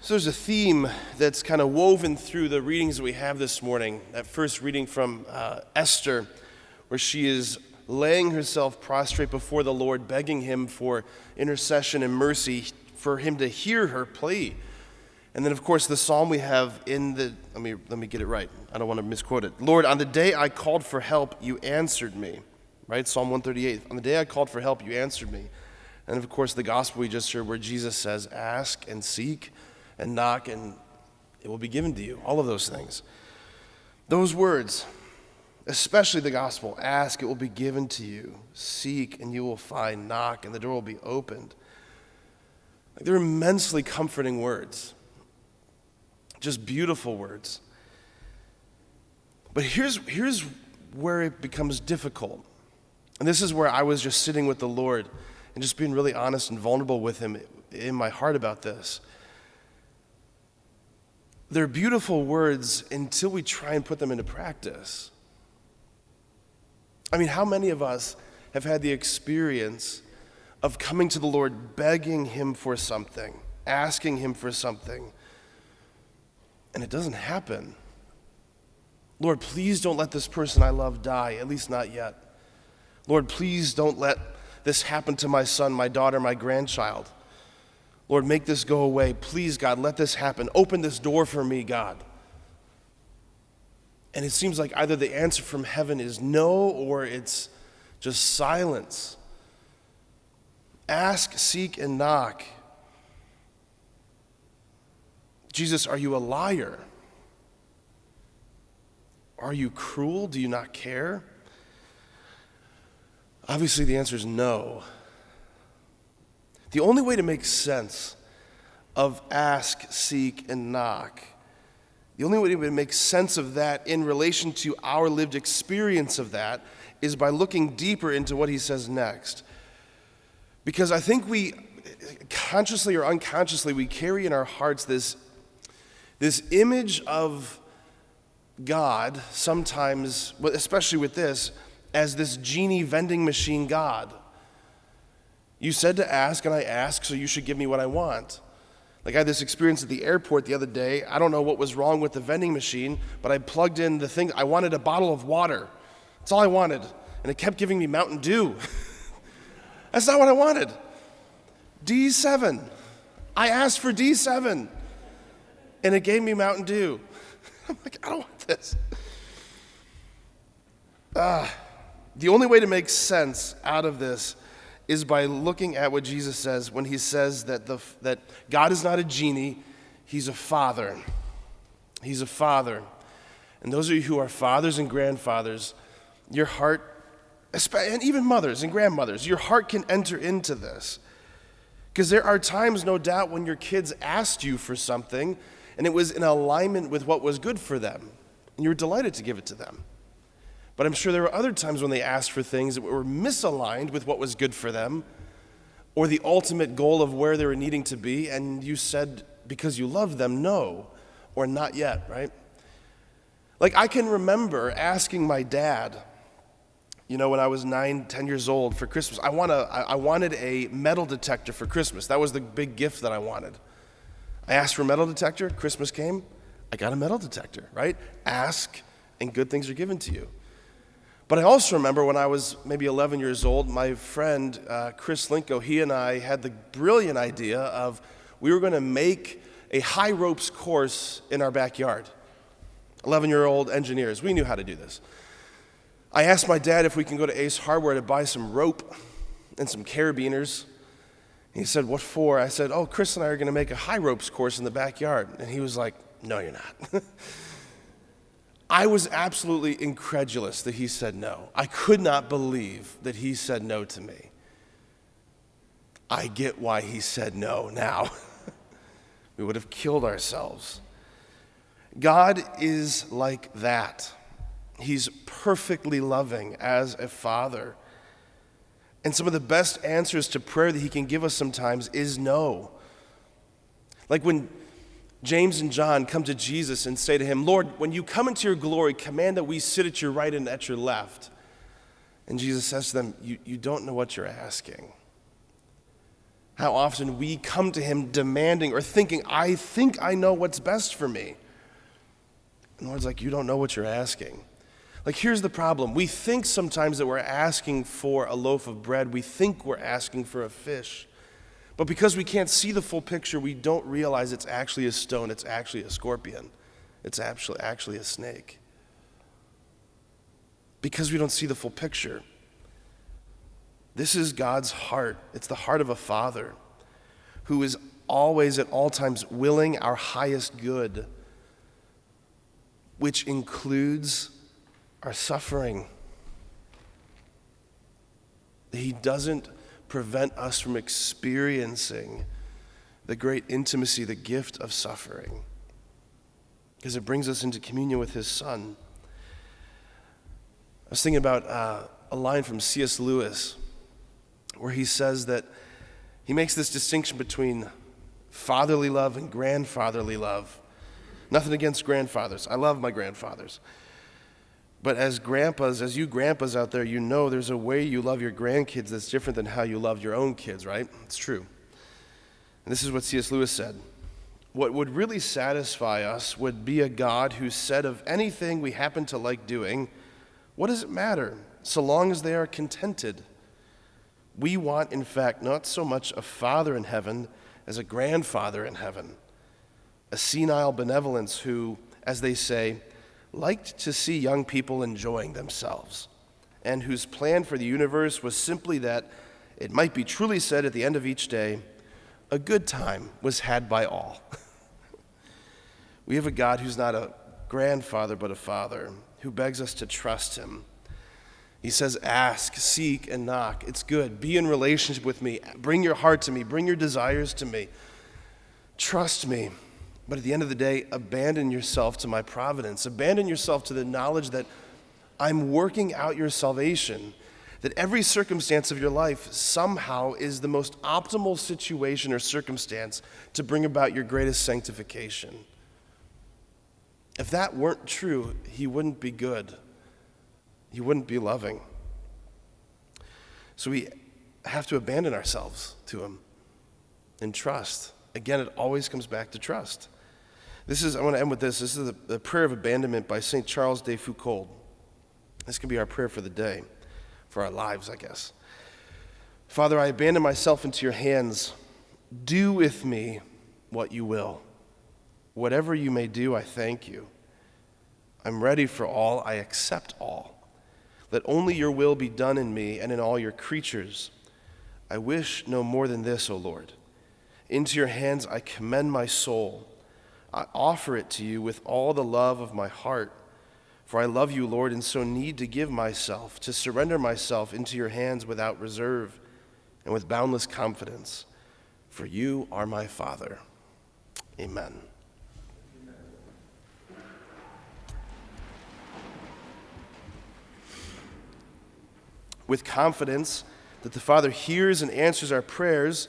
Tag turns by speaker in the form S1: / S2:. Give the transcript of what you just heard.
S1: So there's a theme that's kind of woven through the readings that we have this morning. That first reading from Esther, where she is laying herself prostrate before the Lord, begging him for intercession and mercy, for him to hear her plea. And then, of course, the psalm we have in the, let me get it right. I don't want to misquote it. Lord, on the day I called for help, you answered me. Right? Psalm 138. On the day I called for help, you answered me. And, of course, the gospel we just heard where Jesus says, ask and seek and knock, and it will be given to you. All of those things. Those words, especially the gospel, ask, it will be given to you. Seek, and you will find. Knock, and the door will be opened. They're immensely comforting words. Just beautiful words. But here's where it becomes difficult. And this is where I was just sitting with the Lord and just being really honest and vulnerable with him in my heart about this. They're beautiful words until we try and put them into practice. I mean, how many of us have had the experience of coming to the Lord, begging him for something, asking him for something, and it doesn't happen? Lord, please don't let this person I love die, at least not yet. Lord, please don't let this happen to my son, my daughter, my grandchild. Lord, make this go away. Please, God, let this happen. Open this door for me, God. And it seems like either the answer from heaven is no, or it's just silence. Ask, seek, and knock. Jesus, are you a liar? Are you cruel? Do you not care? Obviously, the answer is no. The only way to make sense of ask, seek, and knock, the only way to make sense of that in relation to our lived experience of that is by looking deeper into what he says next. Because I think we, consciously or unconsciously, we carry in our hearts this image of God, sometimes, especially with this, as this genie vending machine God. You said to ask, and I ask, so you should give me what I want. Like I had this experience at the airport the other day. I don't know what was wrong with the vending machine, but I plugged in the thing. I wanted a bottle of water. That's all I wanted. And it kept giving me Mountain Dew. That's not what I wanted. D7. I asked for D7. And it gave me Mountain Dew. I'm like, I don't want this. The only way to make sense out of this is by looking at what Jesus says when he says that God is not a genie, he's a father. He's a father. And those of you who are fathers and grandfathers, your heart, and even mothers and grandmothers, your heart can enter into this. Because there are times, no doubt, when your kids asked you for something and it was in alignment with what was good for them, and you were delighted to give it to them. But I'm sure there were other times when they asked for things that were misaligned with what was good for them or the ultimate goal of where they were needing to be, and you said, because you loved them, no, or not yet, right? Like I can remember asking my dad, when I was 9, 10 years old for Christmas, I wanted a metal detector for Christmas. That was the big gift that I wanted. I asked for a metal detector, Christmas came, I got a metal detector, right? Ask, and good things are given to you. But I also remember when I was maybe 11 years old, my friend Chris Linko, he and I had the brilliant idea of we were going to make a high ropes course in our backyard. 11-year-old engineers, we knew how to do this. I asked my dad if we can go to Ace Hardware to buy some rope and some carabiners. He said, what for? I said, Chris and I are going to make a high ropes course in the backyard. And he was like, no, you're not. I was absolutely incredulous that he said no. I could not believe that he said no to me. I get why he said no now. We would have killed ourselves. God is like that. He's perfectly loving as a father. And some of the best answers to prayer that he can give us sometimes is no. Like when James and John come to Jesus and say to him, Lord, when you come into your glory, command that we sit at your right and at your left. And Jesus says to them, you don't know what you're asking. How often we come to him demanding or thinking, I think I know what's best for me. And the Lord's like, you don't know what you're asking. Like, here's the problem. We think sometimes that we're asking for a loaf of bread. We think we're asking for a fish. But because we can't see the full picture, we don't realize it's actually a stone. It's actually a scorpion. It's actually a snake. Because we don't see the full picture. This is God's heart. It's the heart of a father who is always at all times willing our highest good, which includes our suffering. He doesn't prevent us from experiencing the great intimacy, the gift of suffering, because it brings us into communion with his Son. I was thinking about a line from C.S. Lewis where he says that he makes this distinction between fatherly love and grandfatherly love. Nothing against grandfathers. I love my grandfathers. But as you grandpas out there, you know there's a way you love your grandkids that's different than how you love your own kids, right? It's true. And this is what C.S. Lewis said. What would really satisfy us would be a God who said of anything we happen to like doing, what does it matter, so long as they are contented? We want, in fact, not so much a father in heaven as a grandfather in heaven, a senile benevolence who, as they say, liked to see young people enjoying themselves, and whose plan for the universe was simply that it might be truly said at the end of each day, a good time was had by all. We have a God who's not a grandfather but a father, who begs us to trust him. He says, ask, seek, and knock. It's good. Be in relationship with me. Bring your heart to me. Bring your desires to me. Trust me. But at the end of the day, abandon yourself to my providence. Abandon yourself to the knowledge that I'm working out your salvation, that every circumstance of your life somehow is the most optimal situation or circumstance to bring about your greatest sanctification. If that weren't true, he wouldn't be good. He wouldn't be loving. So we have to abandon ourselves to him and trust. Again, it always comes back to trust. I want to end with this. This is the prayer of abandonment by St. Charles de Foucauld. This can be our prayer for the day, for our lives, I guess. Father, I abandon myself into your hands. Do with me what you will. Whatever you may do, I thank you. I'm ready for all. I accept all. Let only your will be done in me and in all your creatures. I wish no more than this, O Lord. Into your hands I commend my soul. I offer it to you with all the love of my heart. For I love you, Lord, and so need to give myself, to surrender myself into your hands without reserve and with boundless confidence. For you are my Father. Amen. With confidence that the Father hears and answers our prayers,